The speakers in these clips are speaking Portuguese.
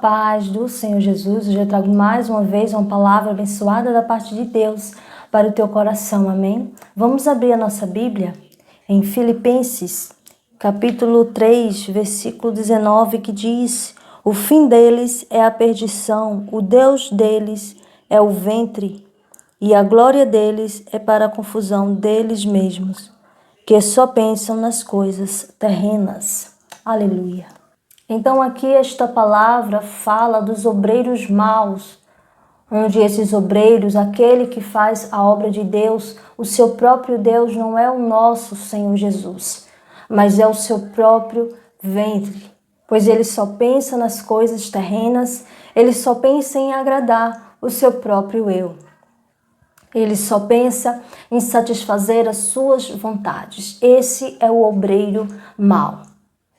paz do Senhor Jesus, eu já trago mais uma vez uma palavra abençoada da parte de Deus para o teu coração, amém? Vamos abrir a nossa Bíblia em Filipenses, capítulo 3, versículo 19, que diz: o fim deles é a perdição, o Deus deles é o ventre, e a glória deles é para a confusão deles mesmos, que só pensam nas coisas terrenas. Aleluia. Então aqui esta palavra fala dos obreiros maus, onde esses obreiros, aquele que faz a obra de Deus, o seu próprio Deus não é o nosso Senhor Jesus, mas é o seu próprio ventre, pois ele só pensa nas coisas terrenas, ele só pensa em agradar o seu próprio eu. Ele só pensa em satisfazer as suas vontades. Esse é o obreiro mau.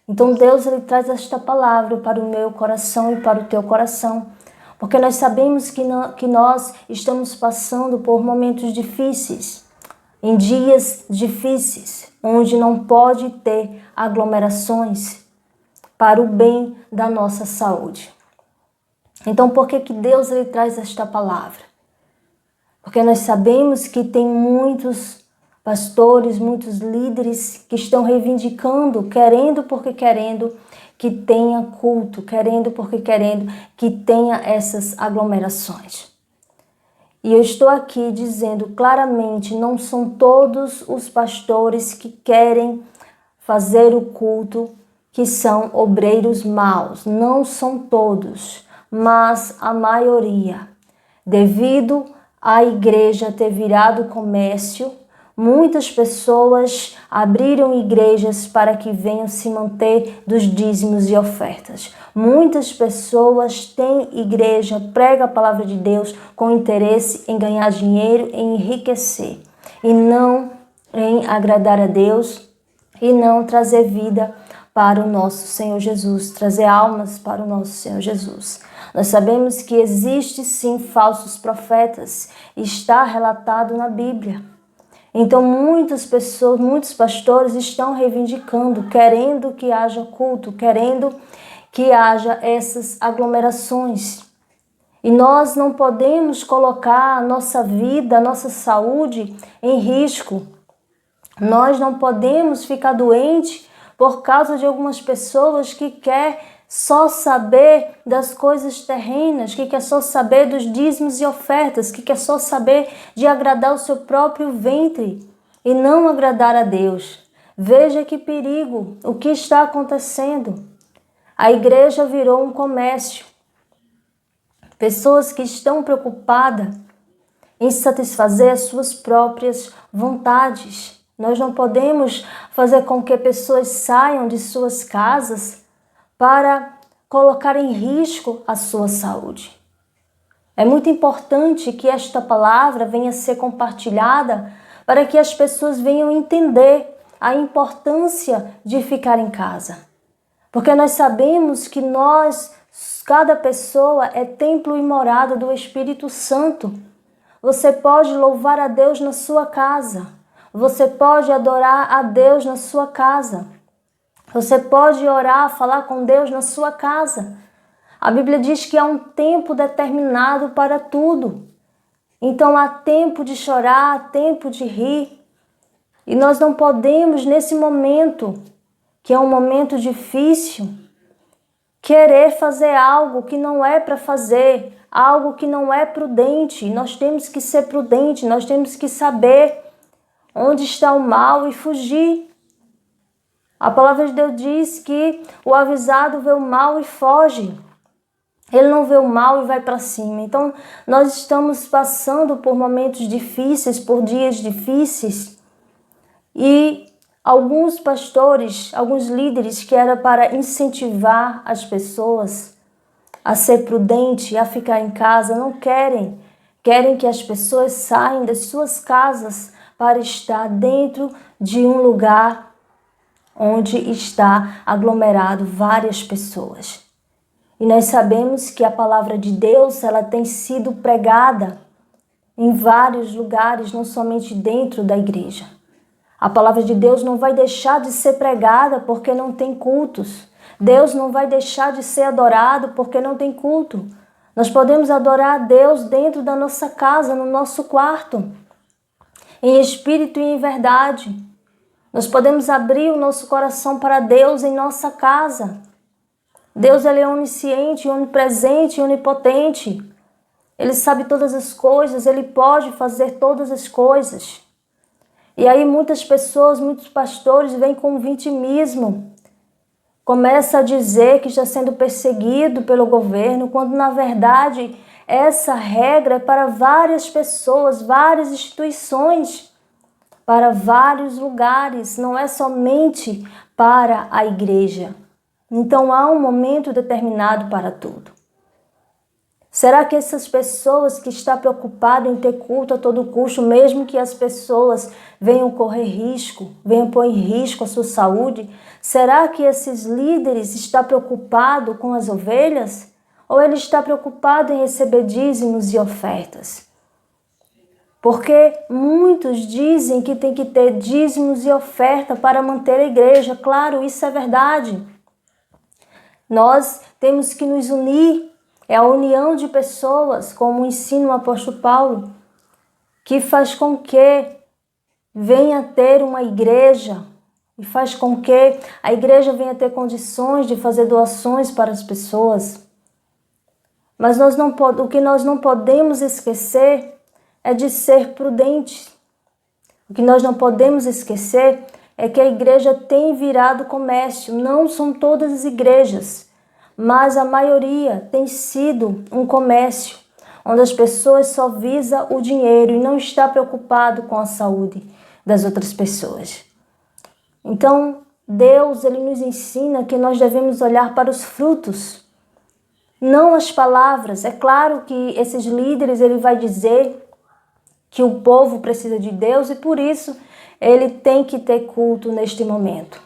Então Deus ele traz esta palavra para o meu coração e para o teu coração, porque nós sabemos que nós estamos passando por momentos difíceis, em dias difíceis, onde não pode ter aglomerações para o bem da nossa saúde. Então por que Deus ele traz esta palavra? Porque nós sabemos que tem muitos pastores, muitos líderes que estão reivindicando, querendo que tenha culto, querendo que tenha essas aglomerações. E eu estou aqui dizendo claramente, não são todos os pastores que querem fazer o culto que são obreiros maus, não são todos, mas a maioria. Devido a igreja ter virado comércio, muitas pessoas abriram igrejas para que venham se manter dos dízimos e ofertas. Muitas pessoas têm igreja, pregam a palavra de Deus com interesse em ganhar dinheiro, em enriquecer, e não em agradar a Deus e não trazer vida para o nosso Senhor Jesus, trazer almas para o nosso Senhor Jesus. Nós sabemos que existe sim falsos profetas, está relatado na Bíblia. Então muitas pessoas, muitos pastores estão reivindicando, querendo que haja culto, querendo que haja essas aglomerações. E nós não podemos colocar a nossa vida, a nossa saúde em risco. Nós não podemos ficar doentes por causa de algumas pessoas que querem só saber das coisas terrenas, que quer só saber dos dízimos e ofertas, que quer só saber de agradar o seu próprio ventre e não agradar a Deus. Veja que perigo, o que está acontecendo. A igreja virou um comércio. Pessoas que estão preocupadas em satisfazer as suas próprias vontades. Nós não podemos fazer com que pessoas saiam de suas casas para colocar em risco a sua saúde. É muito importante que esta palavra venha a ser compartilhada para que as pessoas venham entender a importância de ficar em casa. Porque nós sabemos que cada pessoa é templo e morada do Espírito Santo. Você pode louvar a Deus na sua casa. Você pode adorar a Deus na sua casa. Você pode orar, falar com Deus na sua casa. A Bíblia diz que há um tempo determinado para tudo. Então há tempo de chorar, há tempo de rir. E nós não podemos, nesse momento, que é um momento difícil, querer fazer algo que não é para fazer, algo que não é prudente. Nós temos que ser prudentes, nós temos que saber onde está o mal e fugir. A palavra de Deus diz que o avisado vê o mal e foge. Ele não vê o mal e vai para cima. Então, nós estamos passando por momentos difíceis, por dias difíceis. E alguns pastores, alguns líderes que era para incentivar as pessoas a ser prudente, a ficar em casa, não querem. Querem que as pessoas saiam das suas casas para estar dentro de um lugar onde está aglomerado várias pessoas. E nós sabemos que a palavra de Deus, ela tem sido pregada em vários lugares, não somente dentro da igreja. A palavra de Deus não vai deixar de ser pregada porque não tem cultos. Deus não vai deixar de ser adorado porque não tem culto. Nós podemos adorar a Deus dentro da nossa casa, no nosso quarto, em espírito e em verdade. Nós podemos abrir o nosso coração para Deus em nossa casa. Deus, ele é onisciente, onipresente, onipotente. Ele sabe todas as coisas, ele pode fazer todas as coisas. E aí muitas pessoas, muitos pastores vêm com vitimismo. Começa a dizer que está sendo perseguido pelo governo, quando na verdade essa regra é para várias pessoas, várias instituições, para vários lugares, não é somente para a igreja. Então há um momento determinado para tudo. Será que essas pessoas que estão preocupadas em ter culto a todo custo, mesmo que as pessoas venham correr risco, venham pôr em risco a sua saúde, será que esses líderes estão preocupados com as ovelhas? Ou ele está preocupado em receber dízimos e ofertas? Porque muitos dizem que tem que ter dízimos e oferta para manter a igreja. Claro, isso é verdade. Nós temos que nos unir. É a união de pessoas, como ensina o apóstolo Paulo, que faz com que venha ter uma igreja e faz com que a igreja venha ter condições de fazer doações para as pessoas. Mas o que nós não podemos esquecer é de ser prudente. O que nós não podemos esquecer é que a igreja tem virado comércio. Não são todas as igrejas, mas a maioria tem sido um comércio, onde as pessoas só visam o dinheiro e não está preocupado com a saúde das outras pessoas. Então, Deus, ele nos ensina que nós devemos olhar para os frutos, não as palavras. É claro que esses líderes, ele vai dizer que o povo precisa de Deus e por isso ele tem que ter culto neste momento.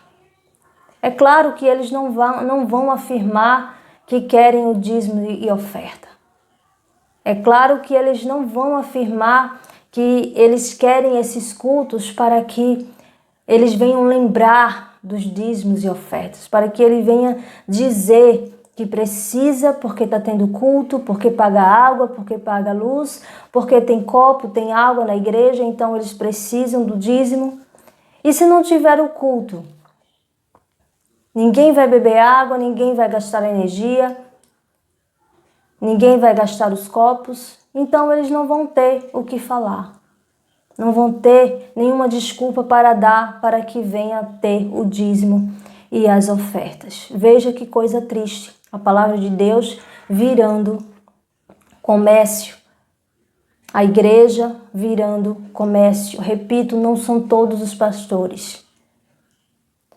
É claro que eles não vão afirmar que querem o dízimo e oferta. É claro que eles não vão afirmar que eles querem esses cultos para que eles venham lembrar dos dízimos e ofertas, para que ele venha dizer que precisa porque está tendo culto, porque paga água, porque paga luz, porque tem copo, tem água na igreja, então eles precisam do dízimo. E se não tiver o culto? Ninguém vai beber água, ninguém vai gastar energia, ninguém vai gastar os copos, então eles não vão ter o que falar. Não vão ter nenhuma desculpa para dar para que venha ter o dízimo e as ofertas. Veja que coisa triste. A palavra de Deus virando comércio. A igreja virando comércio. Repito, não são todos os pastores,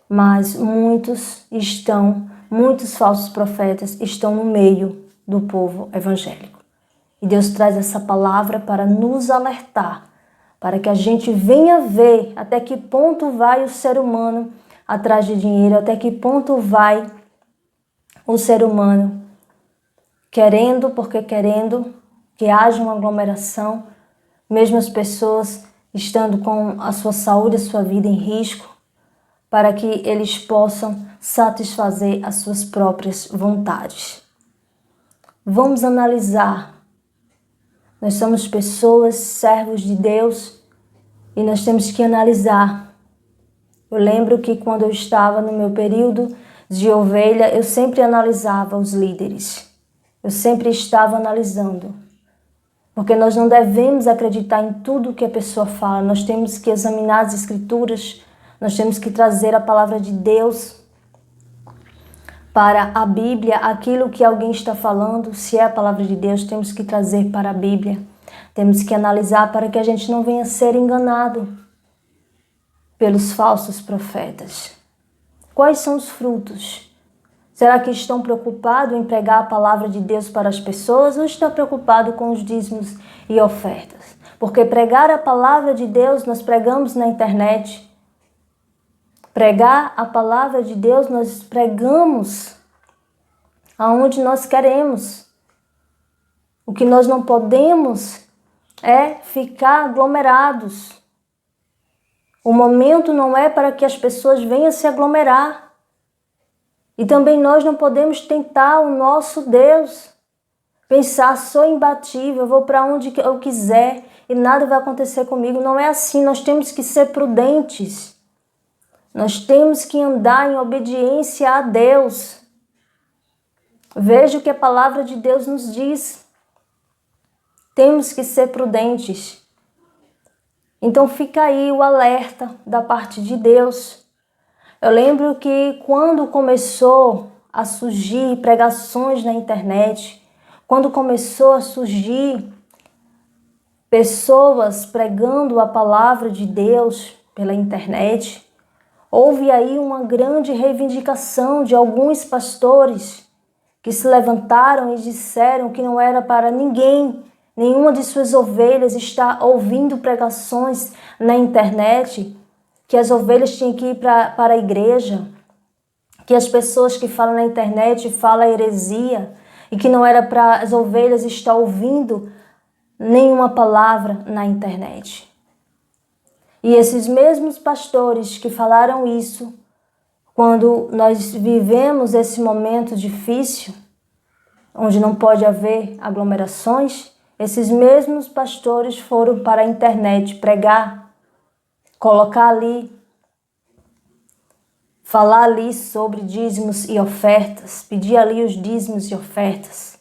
mas muitos falsos profetas estão no meio do povo evangélico. E Deus traz essa palavra para nos alertar, para que a gente venha ver até que ponto vai o ser humano atrás de dinheiro, até que ponto vai o ser humano querendo que haja uma aglomeração, mesmo as pessoas estando com a sua saúde, a sua vida em risco, para que eles possam satisfazer as suas próprias vontades. Vamos analisar. Nós somos pessoas, servos de Deus, e nós temos que analisar. Eu lembro que quando eu estava no meu período de ovelha, eu sempre analisava os líderes. Eu sempre estava analisando. Porque nós não devemos acreditar em tudo que a pessoa fala. Nós temos que examinar as escrituras. Nós temos que trazer a palavra de Deus para a Bíblia. Aquilo que alguém está falando, se é a palavra de Deus, temos que trazer para a Bíblia. Temos que analisar para que a gente não venha ser enganado pelos falsos profetas. Quais são os frutos? Será que estão preocupados em pregar a palavra de Deus para as pessoas ou estão preocupados com os dízimos e ofertas? Porque pregar a palavra de Deus nós pregamos na internet. Pregar a palavra de Deus nós pregamos aonde nós queremos. O que nós não podemos é ficar aglomerados. O momento não é para que as pessoas venham se aglomerar. E também nós não podemos tentar o nosso Deus. Pensar, sou imbatível, vou para onde eu quiser e nada vai acontecer comigo. Não é assim, nós temos que ser prudentes. Nós temos que andar em obediência a Deus. Veja o que a palavra de Deus nos diz. Temos que ser prudentes. Então fica aí o alerta da parte de Deus. Eu lembro que quando começou a surgir pregações na internet, quando começou a surgir pessoas pregando a palavra de Deus pela internet, houve aí uma grande reivindicação de alguns pastores que se levantaram e disseram que não era para ninguém, nenhuma de suas ovelhas estar ouvindo pregações na internet, que as ovelhas tinham que ir para a igreja, que as pessoas que falam na internet falam heresia, e que não era para as ovelhas estar ouvindo nenhuma palavra na internet. E esses mesmos pastores que falaram isso, quando nós vivemos esse momento difícil, onde não pode haver aglomerações, esses mesmos pastores foram para a internet pregar, colocar ali, falar ali sobre dízimos e ofertas, pedir ali os dízimos e ofertas.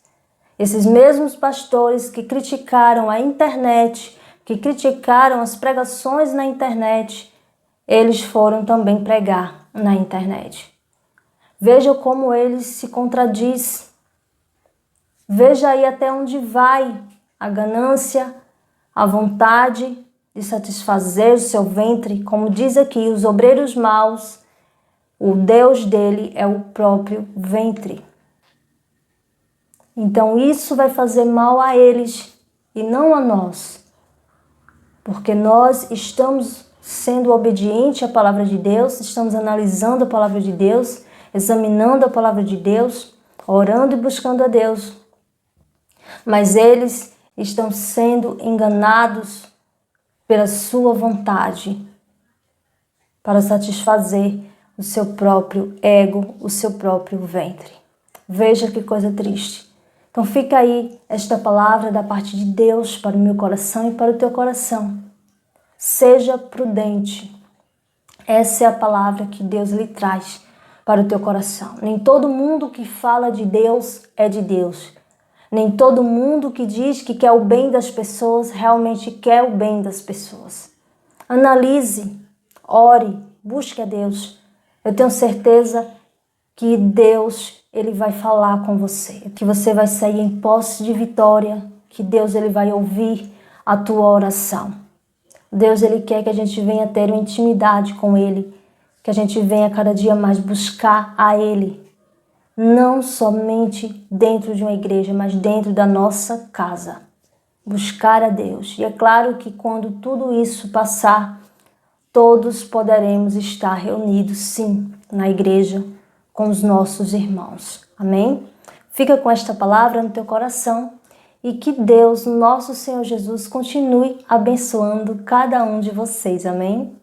Esses mesmos pastores que criticaram a internet, que criticaram as pregações na internet, eles foram também pregar na internet. Veja como eles se contradizem. Veja aí até onde vai a ganância, a vontade de satisfazer o seu ventre. Como diz aqui, os obreiros maus, o Deus dele é o próprio ventre. Então isso vai fazer mal a eles e não a nós. Porque nós estamos sendo obedientes à palavra de Deus, estamos analisando a palavra de Deus, examinando a palavra de Deus, orando e buscando a Deus. Mas eles estão sendo enganados pela sua vontade para satisfazer o seu próprio ego, o seu próprio ventre. Veja que coisa triste. Então fica aí esta palavra da parte de Deus para o meu coração e para o teu coração. Seja prudente. Essa é a palavra que Deus lhe traz para o teu coração. Nem todo mundo que fala de Deus é de Deus. Nem todo mundo que diz que quer o bem das pessoas realmente quer o bem das pessoas. Analise, ore, busque a Deus. Eu tenho certeza que Deus, ele vai falar com você, que você vai sair em posse de vitória, que Deus, ele vai ouvir a tua oração. Deus, ele quer que a gente venha ter uma intimidade com ele, que a gente venha cada dia mais buscar a ele, não somente dentro de uma igreja, mas dentro da nossa casa. Buscar a Deus. E é claro que quando tudo isso passar, todos poderemos estar reunidos, sim, na igreja com os nossos irmãos. Amém? Fica com esta palavra no teu coração e que Deus, nosso Senhor Jesus, continue abençoando cada um de vocês. Amém?